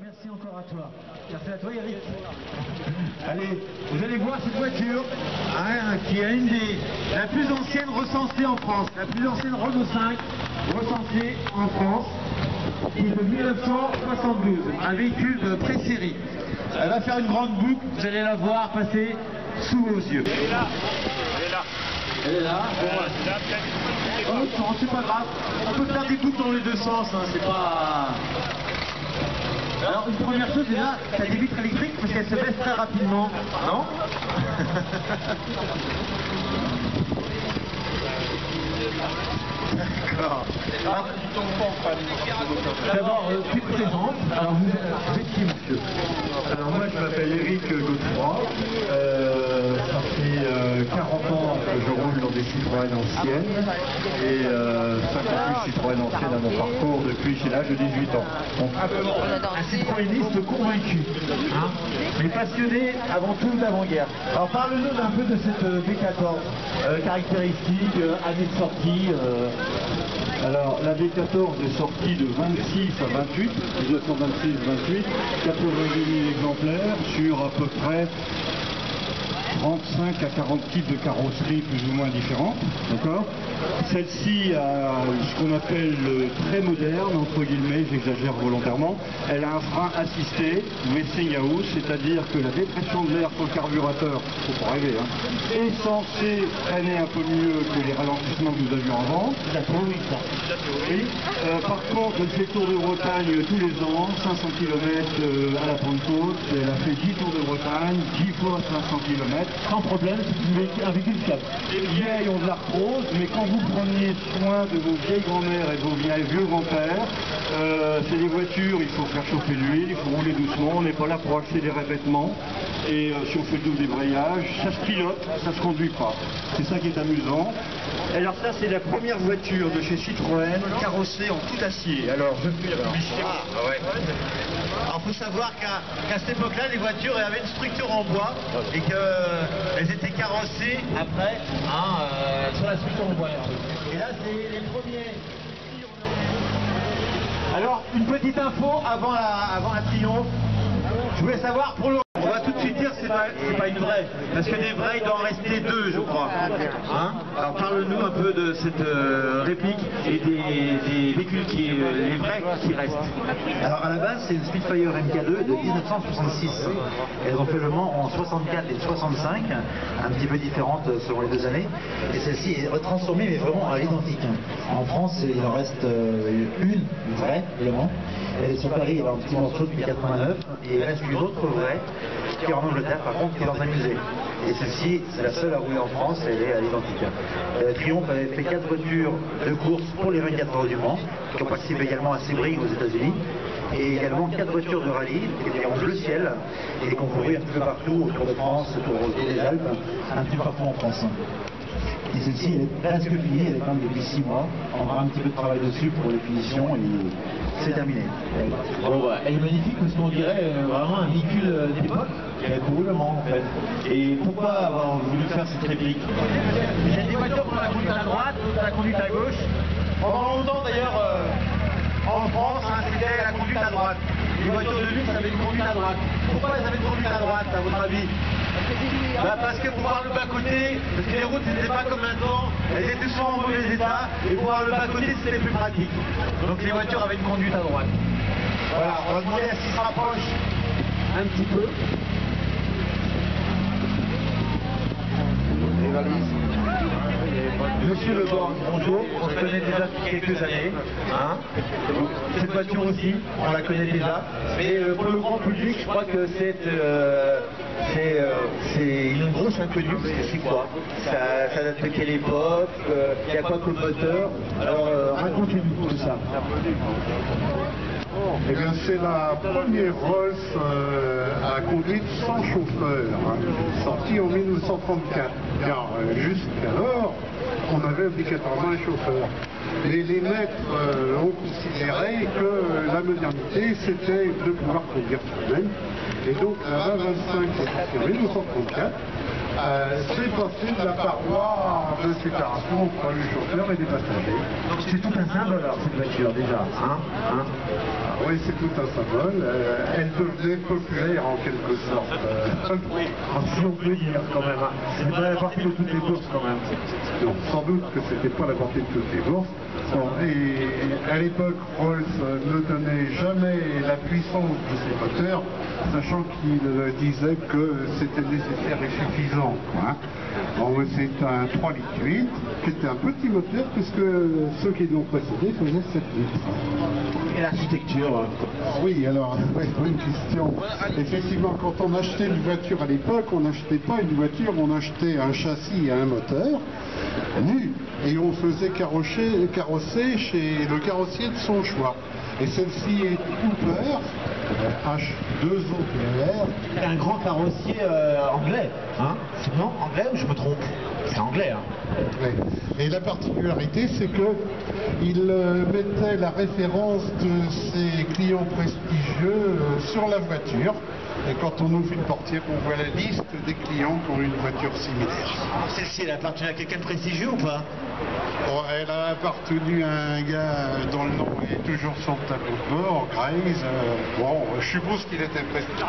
merci encore à toi. Merci à toi, Eric. Allez, vous allez voir cette voiture, hein, qui est la plus ancienne recensée en France, la plus ancienne Renault 5 recensée en France, qui est de 1972, un véhicule de pré-série. Elle va faire une grande boucle, vous allez la voir passer sous vos yeux. Elle est là. Elle est là. Elle est là. Oh, non, c'est pas grave. On peut faire des boucles dans les deux sens, hein, c'est pas... Alors, une première chose, déjà, t'as des vitres électriques parce qu'elles se baissent très rapidement, non? D'accord. D'abord, tu te présentes. Alors, vous êtes qui, monsieur? Alors moi je m'appelle Eric Godefroy, ça fait 40 ans que je roule dans des Citroën anciennes et 58 Citroën anciennes à mon parcours depuis j'ai l'âge de 18 ans. Donc, un citroëniste convaincu, hein, mais passionné avant tout d'avant-guerre. Alors parle-nous un peu de cette B14, caractéristiques, année de sortie. Alors la B14 est sortie de 26 à 28, 1926-28, 88 000 exemplaires sur à peu près 35 à 40 types de carrosseries plus ou moins différentes, d'accord. Celle-ci a ce qu'on appelle très moderne, entre guillemets, j'exagère volontairement. Elle a un frein assisté, Westinghouse, c'est-à-dire que la dépression de l'air sur le carburateur, faut pas rêver, hein, est censée freiner un peu mieux que les ralentissements que nous avions avant. C'est la théorie, ça. Oui. Par contre, elle fait tour de Bretagne tous les ans, 500 km à la Pentecôte. Elle a fait 10 tours de Bretagne, 10 fois 500 km. Sans problème, c'est un véhicule fiable. Les vieilles ont de l'arthrose, mais quand vous preniez soin de vos vieilles grand-mères et vos vieux grands-pères, c'est des voitures, il faut faire chauffer l'huile, il faut rouler doucement, on n'est pas là pour accélérer bêtement. Et si on fait le double débrayage, ça se pilote, ça se conduit pas. C'est ça qui est amusant. Alors ça, c'est la première voiture de chez Citroën, carrossée en tout acier. Alors, je fais la publicité. Alors, il faut savoir qu'à cette époque-là, les voitures avaient une structure en bois et qu'elles étaient carrossées après sur la structure en bois. Et là, c'est les premiers. Alors, une petite info avant la Triomphe. Je voulais savoir pour le... On va tout de suite dire que c'est pas une vraie, parce que des vraies, il doit en rester deux, je crois. Hein? Alors parle-nous un peu de cette réplique et des véhicules les vrais qui restent. Alors à la base, c'est une Spitfire MK2 de 1966. Elles ont fait le Mans en 64 et 65, un petit peu différentes selon les deux années. Et celle-ci est retransformée, mais vraiment à l'identique. En France, il en reste une vraie, le Mans. Elle est sur Paris, elle a un petit morceau depuis 89, et il reste une autre vraie, qui est en Angleterre par contre, qui est dans un musée. Et celle-ci, c'est la seule à rouler en France, elle est à l'identique. Triomphe avait fait 4 voitures de course pour les 24 heures du Mans, qui ont participé également à Sebring aux États-Unis, et également 4 voitures de rallye, qui étaient en bleu ciel, et qu'on couvrait un petit peu partout, autour de France, autour des Alpes, un petit peu partout en France. Et celle-ci, elle est presque finie, elle est quand même depuis 6 mois. On aura un petit peu de travail dessus pour les finitions et c'est terminé. Bon, bah, elle est magnifique parce qu'on dirait vraiment un véhicule d'époque qui a couru le Mans en fait. Et pourquoi avoir voulu faire cette réplique? Il y a des voitures pour la conduite à droite, d'autres à la conduite à gauche. Pendant longtemps d'ailleurs, en France, c'était la conduite à droite. Les voitures de luxe avaient une conduite à droite. Pourquoi elles avaient une conduite à droite, à votre avis? Parce que pour voir le bas-côté, parce que les routes n'étaient pas comme maintenant, elles étaient souvent en mauvais état, et pour voir le bas-côté c'était plus pratique. Donc les voitures avaient une conduite à droite. Voilà, on va demander à ce qu'il se rapproche un petit peu. Les valises. Monsieur Leborgne, bonjour, on se connaît déjà depuis quelques années. Hein, cette voiture aussi, on la connaît déjà. Mais pour le grand public, je crois que c'est une grosse inconnue, parce que c'est quoi? Ça date de quelle époque? Il y a quoi comme moteur? Alors racontez-nous tout ça. Eh bien, c'est la première Rolls à conduite sans chauffeur, hein, sortie en 1934. Car jusqu'alors, on avait obligatoirement un chauffeur. Mais les maîtres ont considéré que la modernité, c'était de pouvoir conduire soi-même. Et donc, la 25 est sortie en 1934, c'est passé de la paroi de séparation entre les chauffeurs et les passagers. Donc c'est tout un symbole alors cette voiture déjà, hein. Oui, c'est tout un symbole. Elle devenait populaire en quelque sorte. Si on peut dire quand même, hein. C'est pas la partie de toutes les bourses quand même. Non, sans doute que c'était pas la portée de toutes les bourses. Bon, et à l'époque, Rolls ne donnait jamais la puissance de ses moteurs, sachant qu'il disait que c'était nécessaire et suffisant. Hein. Bon, c'est un 3,8 litres, qui était un petit moteur, puisque ceux qui l'ont précédé faisaient 7 litres. Et l'architecture Oui, alors, c'est une question. Effectivement, quand on achetait une voiture à l'époque, on n'achetait pas une voiture, on achetait un châssis et un moteur, nu, et on faisait carrosser chez le carrossier de son choix. Et celle-ci est Cooper, H2OPR. un grand carrossier anglais, hein. C'est non anglais ou je me trompe? C'est anglais, hein. Ouais. Et la particularité, c'est que il mettait la référence de ses clients prestigieux sur la voiture. Et quand on ouvre une portière, on voit la liste des clients qui ont une voiture similaire. Celle-ci, elle appartient à quelqu'un de prestigieux ou pas? Bon, elle a appartenu à un gars dont le nom est toujours sur le tableau de bord, Grace. Bon, je suppose qu'il était prestigieux.